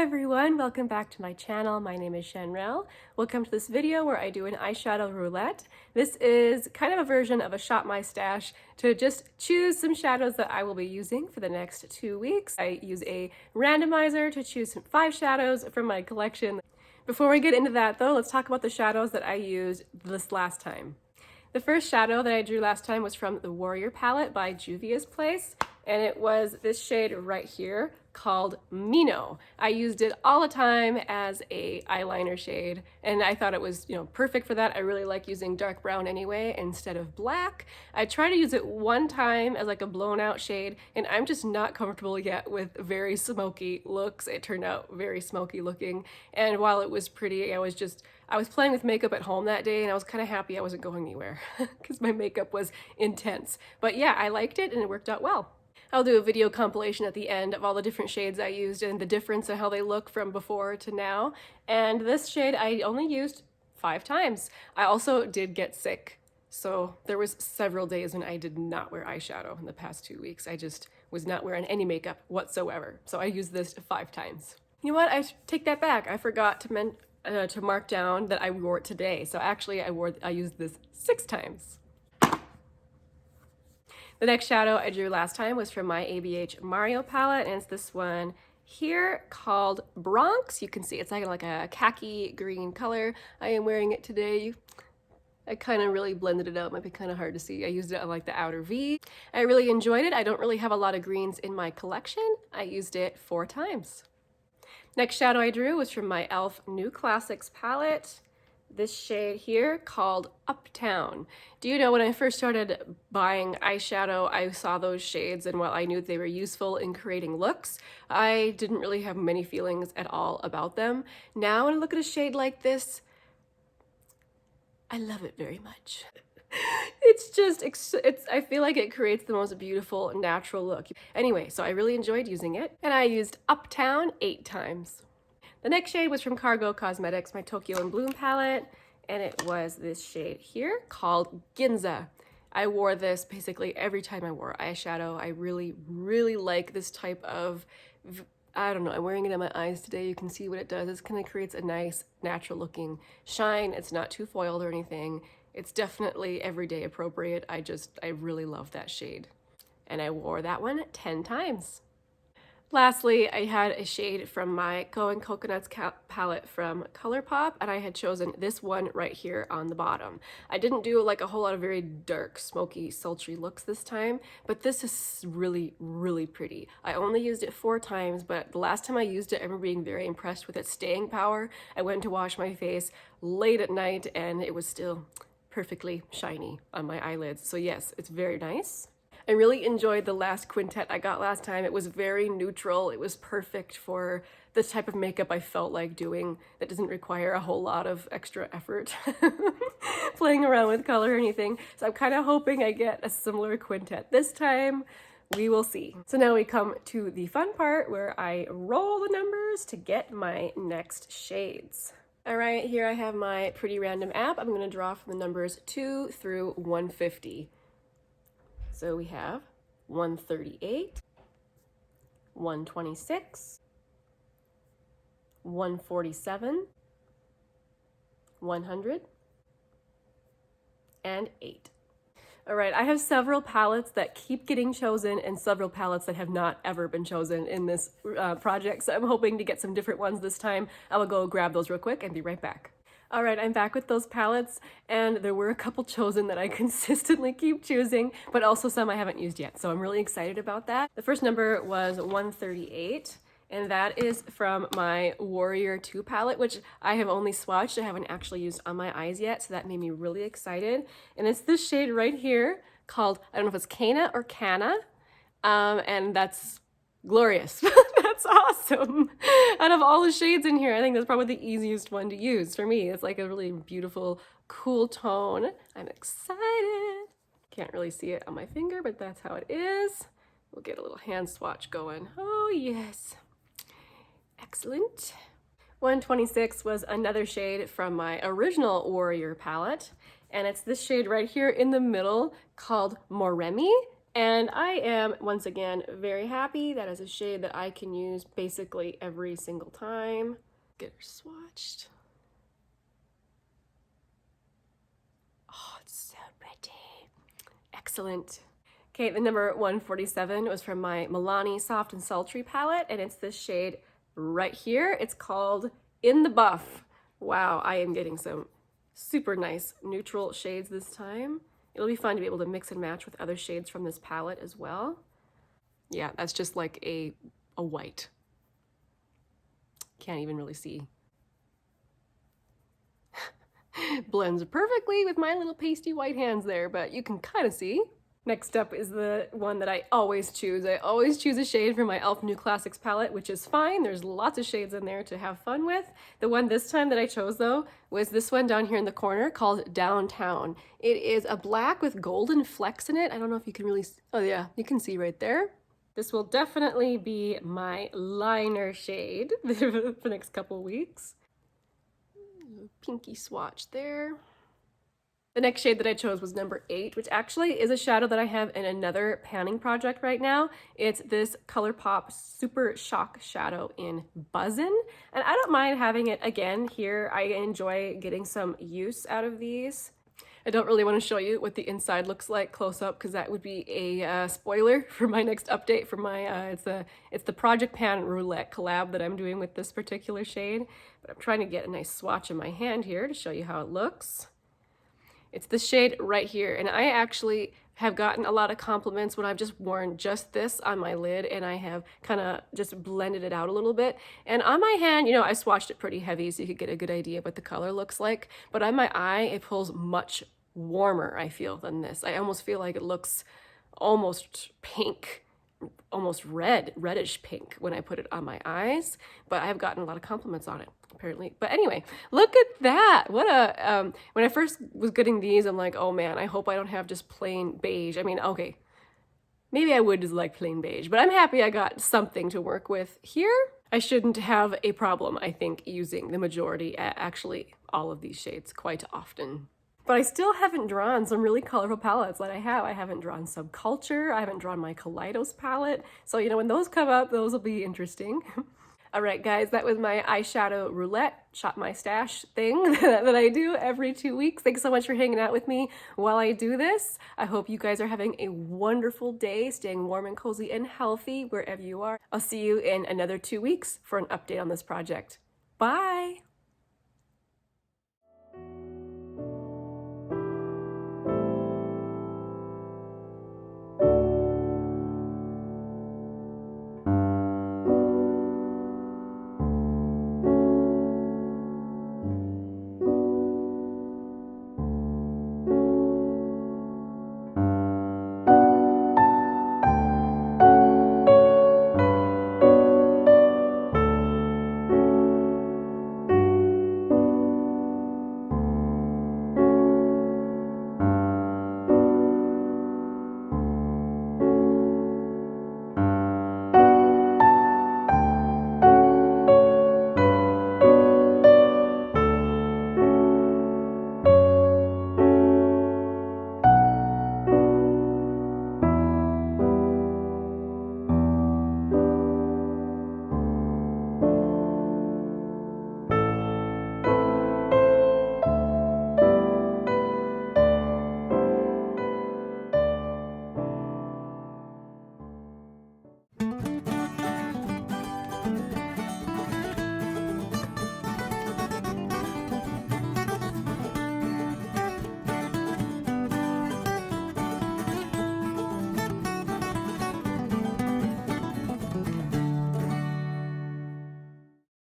everyone, welcome back to my channel. My name is Shanrel. Welcome to this video where I do an eyeshadow roulette. This is kind of a version of a Shop My Stash to just choose some shadows that I will be using for the next 2 weeks. I use a randomizer to choose 5 shadows from my collection. Before we get into that though, let's talk about the shadows that I used this last time. The first shadow that I drew last time was from the Warrior palette by Juvia's Place, and it was this shade right here called Mino. I used it all the time as a eyeliner shade, and I thought it was, perfect for that. I really like using dark brown anyway instead of black. I tried to use it one time as like a blown out shade, and I'm just not comfortable yet with very smoky looks. It turned out very smoky looking, and while it was pretty, I was playing with makeup at home that day, and I was kind of happy I wasn't going anywhere because my makeup was intense. But yeah, I liked it and it worked out well. I'll do a video compilation at the end of all the different shades I used and the difference in how they look from before to now. And this shade I only used 5 times. I also did get sick. So there was several days when I did not wear eyeshadow in the past 2 weeks. I just was not wearing any makeup whatsoever. So I used this 5 times. You know what? I take that back. I forgot to mark down that I wore it today. So actually I used this 6 times. The next shadow I drew last time was from my ABH Mario palette, and it's this one here called Bronx. You can see it's like a khaki green color. I am wearing it today. I kind of really blended it out. Might be kind of hard to see. I used it on like the outer V. I really enjoyed it. I don't really have a lot of greens in my collection. I used it 4 times. Next shadow I drew was from my e.l.f. New Classics palette. This shade here called Uptown. Do you know, when I first started buying eyeshadow, I saw those shades, and while I knew they were useful in creating looks, I didn't really have many feelings at all about them. Now when I look at a shade like this, I love it very much. I feel like it creates the most beautiful natural look. Anyway, so I really enjoyed using it, and I used Uptown 8 times. The next shade was from Cargo Cosmetics, my Tokyo and Bloom palette, and it was this shade here called Ginza. I wore this basically every time I wore eyeshadow. I really, really like this type of, I don't know, I'm wearing it on my eyes today. You can see what it does. It kind of creates a nice, natural looking shine. It's not too foiled or anything. It's definitely everyday appropriate. I really love that shade. And I wore that one 10 times. Lastly, I had a shade from my Going Coconuts palette from ColourPop, and I had chosen this one right here on the bottom. I didn't do like a whole lot of very dark, smoky, sultry looks this time, but this is really, really pretty. I only used it 4 times, but the last time I used it, I remember being very impressed with its staying power. I went to wash my face late at night, and it was still perfectly shiny on my eyelids. So yes, it's very nice. I really enjoyed the last quintet I got last time. It was very neutral. It was perfect for the type of makeup I felt like doing that doesn't require a whole lot of extra effort playing around with color or anything. So I'm kind of hoping I get a similar quintet this time. We will see. So now we come to the fun part where I roll the numbers to get my next shades. All right, here I have my Pretty Random app. I'm going to draw from the numbers 2 through 150. So we have 138, 126, 147, 100, and 8. All right, I have several palettes that keep getting chosen and several palettes that have not ever been chosen in this project, so I'm hoping to get some different ones this time. I will go grab those real quick and be right back. All right, I'm back with those palettes, and there were a couple chosen that I consistently keep choosing, but also some I haven't used yet, so I'm really excited about that. The first number was 138, and that is from my Warrior 2 palette, which I have only swatched. I haven't actually used on my eyes yet, so that made me really excited. And it's this shade right here called, I don't know if it's Cana or Canna, and that's glorious. That's awesome. Out of all the shades in here, I think that's probably the easiest one to use for me. It's like a really beautiful, cool tone. I'm excited. Can't really see it on my finger, but that's how it is. We'll get a little hand swatch going. Oh yes. Excellent. 126 was another shade from my original Warrior palette, and it's this shade right here in the middle called Moremi. And I am, once again, very happy. That is a shade that I can use basically every single time. Get her swatched. Oh, it's so pretty. Excellent. Okay, the number 147 was from my Milani Soft and Sultry palette, and it's this shade right here. It's called In the Buff. Wow, I am getting some super nice neutral shades this time. It'll be fun to be able to mix and match with other shades from this palette as well. Yeah, that's just like a white. Can't even really see. Blends perfectly with my little pasty white hands there, but you can kind of see. Next up is the one that I always choose. I always choose a shade from my e.l.f. New Classics palette, which is fine. There's lots of shades in there to have fun with. The one this time that I chose, though, was this one down here in the corner called Downtown. It is a black with golden flecks in it. I don't know if you can really see. Oh yeah, you can see right there. This will definitely be my liner shade for the next couple weeks. Pinky swatch there. The next shade that I chose was number 8, which actually is a shadow that I have in another panning project right now. It's this ColourPop Super Shock Shadow in Buzzin'. And I don't mind having it again here. I enjoy getting some use out of these. I don't really want to show you what the inside looks like close up because that would be a spoiler for my next update for my, it's the Project Pan Roulette collab that I'm doing with this particular shade. But I'm trying to get a nice swatch in my hand here to show you how it looks. It's this shade right here, and I actually have gotten a lot of compliments when I've just worn just this on my lid and I have kind of just blended it out a little bit. And on my hand, you know, I swatched it pretty heavy so you could get a good idea of what the color looks like, but on my eye, it pulls much warmer, I feel, than this. I almost feel like it looks almost pink, almost reddish pink when I put it on my eyes, but I've gotten a lot of compliments on it apparently. But anyway, look at that. What a, when I first was getting these, I'm like, oh man, I hope I don't have just plain beige. I mean, okay, maybe I would just like plain beige, but I'm happy I got something to work with here. I shouldn't have a problem, I think, using the majority, actually all of these shades quite often. But I still haven't drawn some really colorful palettes that I have. I haven't drawn Subculture. I haven't drawn my Kaleidos palette. So, you know, when those come up, those will be interesting. All right, guys, that was my eyeshadow roulette, shop my stash thing that I do every 2 weeks. Thanks so much for hanging out with me while I do this. I hope you guys are having a wonderful day, staying warm and cozy and healthy wherever you are. I'll see you in another 2 weeks for an update on this project. Bye.